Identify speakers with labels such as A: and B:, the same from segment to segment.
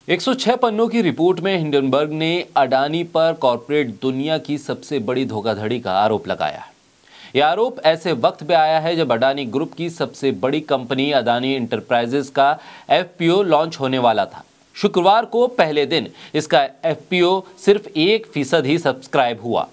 A: 106 पन्नों की रिपोर्ट में हिंडनबर्ग ने अडानी पर कॉर्पोरेट दुनिया की सबसे बड़ी धोखाधड़ी का आरोप लगाया है। यह आरोप ऐसे वक्त पे आया है जब अडानी ग्रुप की सबसे बड़ी कंपनी अडानी इंटरप्राइजेज का एफपीओ लॉन्च होने वाला था। शुक्रवार को पहले दिन इसका एफपीओ सिर्फ 1% ही सब्सक्राइब हुआ।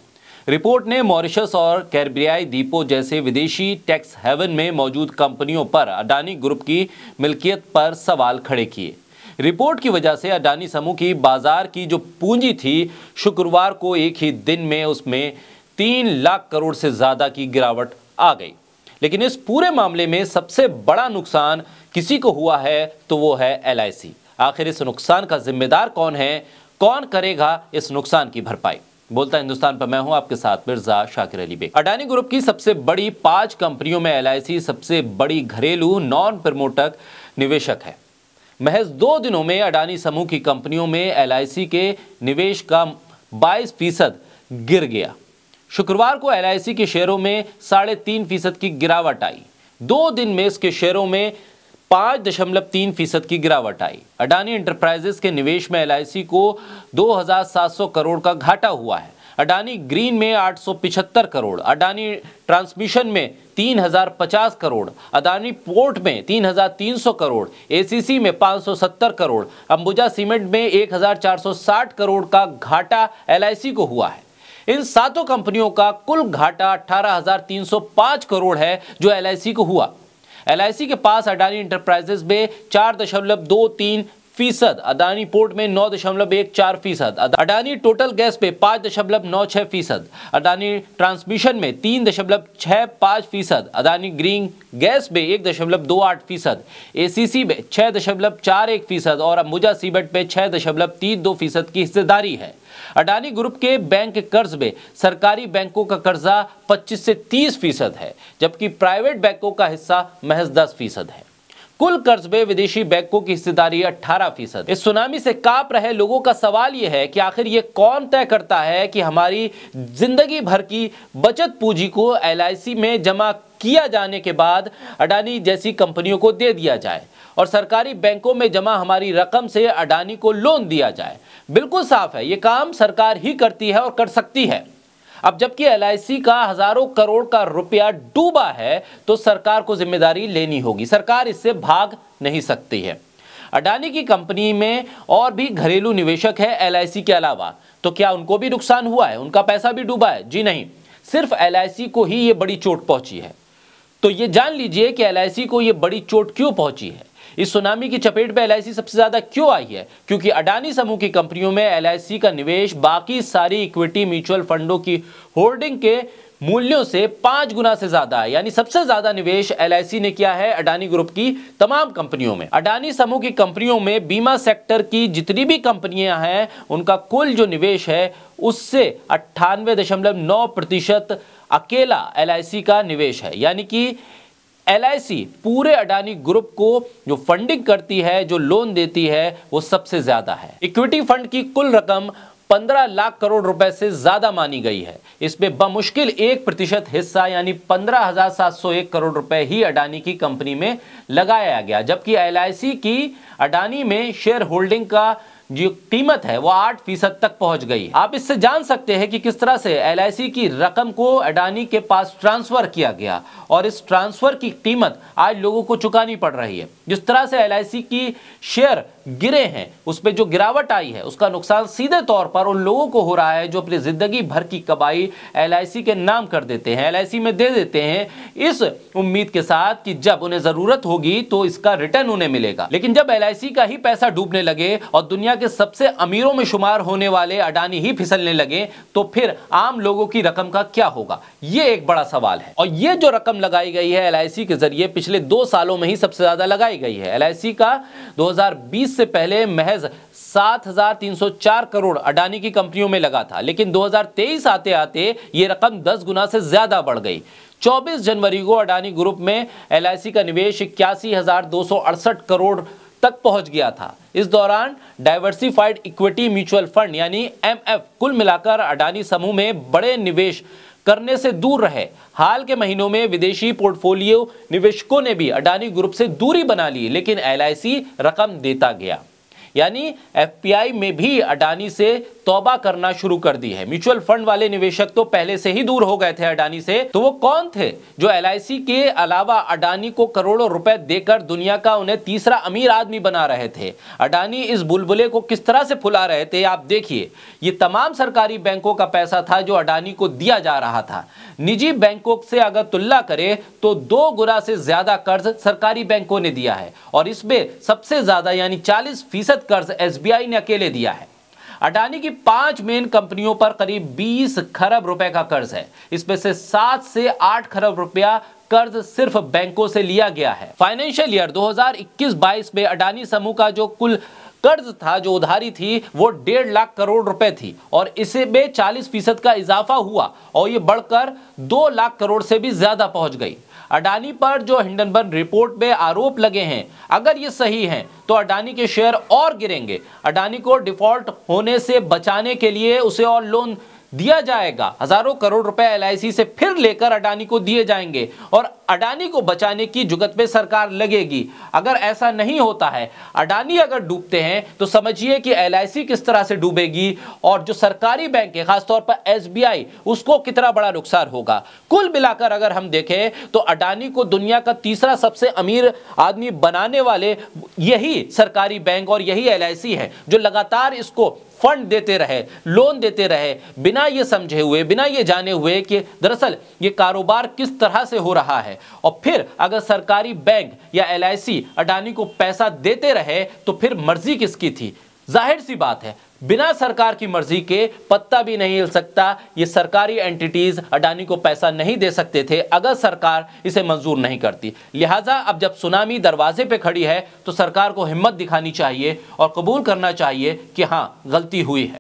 A: रिपोर्ट ने मॉरिशस और कैरिबियाई द्वीपों जैसे विदेशी टैक्स हेवन में मौजूद कंपनियों पर अडानी ग्रुप की मिल्कियत पर सवाल खड़े किए। रिपोर्ट की वजह से अडानी समूह की बाजार की जो पूंजी थी, शुक्रवार को एक ही दिन में उसमें 3 लाख करोड़ से ज्यादा की गिरावट आ गई। लेकिन इस पूरे मामले में सबसे बड़ा नुकसान किसी को हुआ है तो वो है एलआईसी। आखिर इस नुकसान का जिम्मेदार कौन है, कौन करेगा इस नुकसान की भरपाई? बोलता हिंदुस्तान पर मैं हूं आपके साथ मिर्जा शाकिर अली बेग। अडानी ग्रुप की सबसे बड़ी 5 कंपनियों में एलआईसी सबसे बड़ी घरेलू नॉन प्रमोटर निवेशक है। महज 2 दिनों में अडानी समूह की कंपनियों में एलआईसी के निवेश का 22% गिर गया। शुक्रवार को एलआईसी के शेयरों में 3.5% की गिरावट आई। 2 दिन में इसके शेयरों में 5.3% की गिरावट आई। अडानी इंटरप्राइजेस के निवेश में एलआईसी को 2,700 करोड़ का घाटा हुआ है। अडानी ग्रीन में 875 करोड़, अडानी ट्रांसमिशन में 3,050 करोड़, अडानी पोर्ट में 3,300 करोड़, एसीसी में 570 करोड़, अंबुजा सीमेंट में 1,460 करोड़ का घाटा एलआईसी को हुआ है। इन 7 कंपनियों का कुल घाटा 18,305 करोड़ है जो एलआईसी को हुआ। एलआईसी के पास अडानी इंटरप्राइजेस में 4.23%, अडानी पोर्ट में 9.14%, अडानी टोटल गैस पे 5.96%, अडानी ट्रांसमिशन में 3.65%, अडानी ग्रीन गैस में 1.28%, एसीसी में 6.41% और अंबुजा सीमेंट पे 6.32% की हिस्सेदारी है। अडानी ग्रुप के बैंक कर्ज में सरकारी बैंकों का कर्जा 25 से 30% है, जबकि प्राइवेट बैंकों का हिस्सा महज 10% है। कुल कर्ज में विदेशी बैंकों की हिस्सेदारी 18%। इस सुनामी से कांप रहे लोगों का सवाल यह है कि आखिर ये कौन तय करता है कि हमारी जिंदगी भर की बचत पूंजी को एलआईसी में जमा किया जाने के बाद अडानी जैसी कंपनियों को दे दिया जाए और सरकारी बैंकों में जमा हमारी रकम से अडानी को लोन दिया जाए। बिल्कुल साफ है, ये काम सरकार ही करती है और कर सकती है। अब जबकि एलआईसी का हजारों करोड़ का रुपया डूबा है तो सरकार को जिम्मेदारी लेनी होगी। सरकार इससे भाग नहीं सकती है। अडानी की कंपनी में और भी घरेलू निवेशक है एलआईसी के अलावा, तो क्या उनको भी नुकसान हुआ है? उनका पैसा भी डूबा है? जी नहीं, सिर्फ एलआईसी को ही ये बड़ी चोट पहुंची है। तो ये जान लीजिए कि एलआईसी को ये बड़ी चोट क्यों पहुंची है। इस सुनामी की चपेट में एलआईसी सबसे ज्यादा क्यों आई है? क्योंकि अडानी समूह की कंपनियों में एलआईसी का निवेश बाकी सारी इक्विटी म्यूचुअल फंडों की होल्डिंग के मूल्यों से 5 गुना से ज्यादा है। यानी सबसे ज्यादा निवेश एलआईसी ने किया है अडानी ग्रुप की तमाम कंपनियों में। अडानी समूह की कंपनियों में बीमा सेक्टर की जितनी भी कंपनियां हैं, उनका कुल जो निवेश है उससे 98.9% अकेला एलआईसी का निवेश है। यानी कि एलआईसी पूरे अडानी ग्रुप को जो फंडिंग करती है, जो लोन देती है, वो सबसे ज्यादा है। इक्विटी फंड की कुल रकम 15 लाख करोड़ रुपए से ज्यादा मानी गई है। इसमें बमुश्किल 1% हिस्सा यानी 15,701 करोड़ रुपए ही अडानी की कंपनी में लगाया गया, जबकि एलआईसी की अडानी में शेयर होल्डिंग का जो कीमत है वो 8% तक पहुंच गई। आप इससे जान सकते हैं कि किस तरह से एलआईसी की रकम को अडानी के पास ट्रांसफर किया गया और इस ट्रांसफर की कीमत आज लोगों को चुकानी पड़ रही है। जिस तरह से एलआईसी की शेयर गिरे हैं, उसमें जो गिरावट आई है, उसका नुकसान सीधे तौर पर उन लोगों को हो रहा है जो अपनी जिंदगी भर की कमाई एलआईसी के नाम कर देते हैं, एलआईसी में दे देते हैं, इस उम्मीद के साथ कि जब उन्हें जरूरत होगी तो इसका रिटर्न उन्हें मिलेगा। लेकिन जब एलआईसी का ही पैसा डूबने लगे और दुनिया के सबसे अमीरों में शुमार होने वाले अडानी ही फिसलने लगे, तो फिर आम लोगों की रकम का क्या होगा? ये एक बड़ा सवाल है। और ये जो रकम लगाई गई है एलआईसी के जरिए पिछले 2 सालों में ही सबसे ज्यादा लगाई गई है। एलआईसी का 2020 से पहले महज 7,304 करोड़ अडानी की कंपनियों में लगा था, लेकिन 2023 आते आते ये रकम 10 गुना से ज्यादा बढ़ गई। 24 जनवरी को अडानी ग्रुप में एलआईसी का निवेश 81,268 करोड़ तक पहुंच गया था। इस दौरान डाइवर्सिफाइड इक्विटी म्यूचुअल फंड यानी एमएफ कुल मिलाकर अडानी समूह में बड़े निवेश करने से दूर रहे। हाल के महीनों में विदेशी पोर्टफोलियो निवेशकों ने भी अडानी ग्रुप से दूरी बना ली, लेकिन एलआईसी रकम देता गया। यानी एफपीआई में भी अडानी से तौबा करना शुरू कर दी है। म्यूचुअल फंड वाले निवेशक तो पहले से ही दूर हो गए थे अडानी से। तो वो कौन थे जो एलआईसी के अलावा अडानी को करोड़ों रुपए देकर दुनिया का उन्हें तीसरा अमीर आदमी बना रहे थे? अडानी इस बुलबुले को किस तरह से फुला रहे थे आप देखिए। ये तमाम सरकारी बैंकों का पैसा था जो अडानी को दिया जा रहा था। निजी बैंकों से अगर तुलना करें तो 2 गुना से ज्यादा कर्ज सरकारी बैंकों ने दिया है और इसमें सबसे ज्यादा यानी 40% कर्ज एसबीआई ने अकेले दिया है। अडानी की 5 मेन कंपनियों पर करीब 20 खरब रुपए का कर्ज है। इसमें से 7 से 8 खरब रुपया कर्ज सिर्फ बैंकों से लिया गया है। फाइनेंशियल ईयर 2021-22 में अडानी समूह का जो कुल कर्ज था, जो उधारी थी, वो 1.5 लाख करोड़ रुपए थी और इसे में 40% का इजाफा हुआ और ये बढ़कर 2 लाख करोड़ से भी ज्यादा पहुंच गई। अडानी पर जो हिंडनबर्ग रिपोर्ट में आरोप लगे हैं, अगर ये सही हैं तो अडानी के शेयर और गिरेंगे। अडानी को डिफॉल्ट होने से बचाने के लिए उसे और लोन दिया जाएगा। हजारों करोड़ रुपए एलआईसी से फिर लेकर अडानी को दिए जाएंगे और अडानी को बचाने की जुगत पे सरकार लगेगी। अगर ऐसा नहीं होता है, अडानी अगर डूबते हैं तो समझिए कि एलआईसी किस तरह से डूबेगी और जो सरकारी बैंक है, खासतौर पर एसबीआई, उसको कितना बड़ा नुकसान होगा। कुल मिलाकर अगर हम देखें तो अडानी को दुनिया का तीसरा सबसे अमीर आदमी बनाने वाले यही सरकारी बैंक और यही एलआईसी है, जो लगातार इसको फंड देते रहे, लोन देते रहे, बिना ये समझे हुए, बिना ये जाने हुए कि दरअसल ये कारोबार किस तरह से हो रहा है। और फिर अगर सरकारी बैंक या एलआईसी अडानी को पैसा देते रहे तो फिर मर्जी किसकी थी? जाहिर सी बात है, बिना सरकार की मर्जी के पत्ता भी नहीं हिल सकता। ये सरकारी एंटिटीज अडानी को पैसा नहीं दे सकते थे अगर सरकार इसे मंजूर नहीं करती। लिहाजा अब जब सुनामी दरवाजे पे खड़ी है तो सरकार को हिम्मत दिखानी चाहिए और कबूल करना चाहिए कि हाँ, गलती हुई है।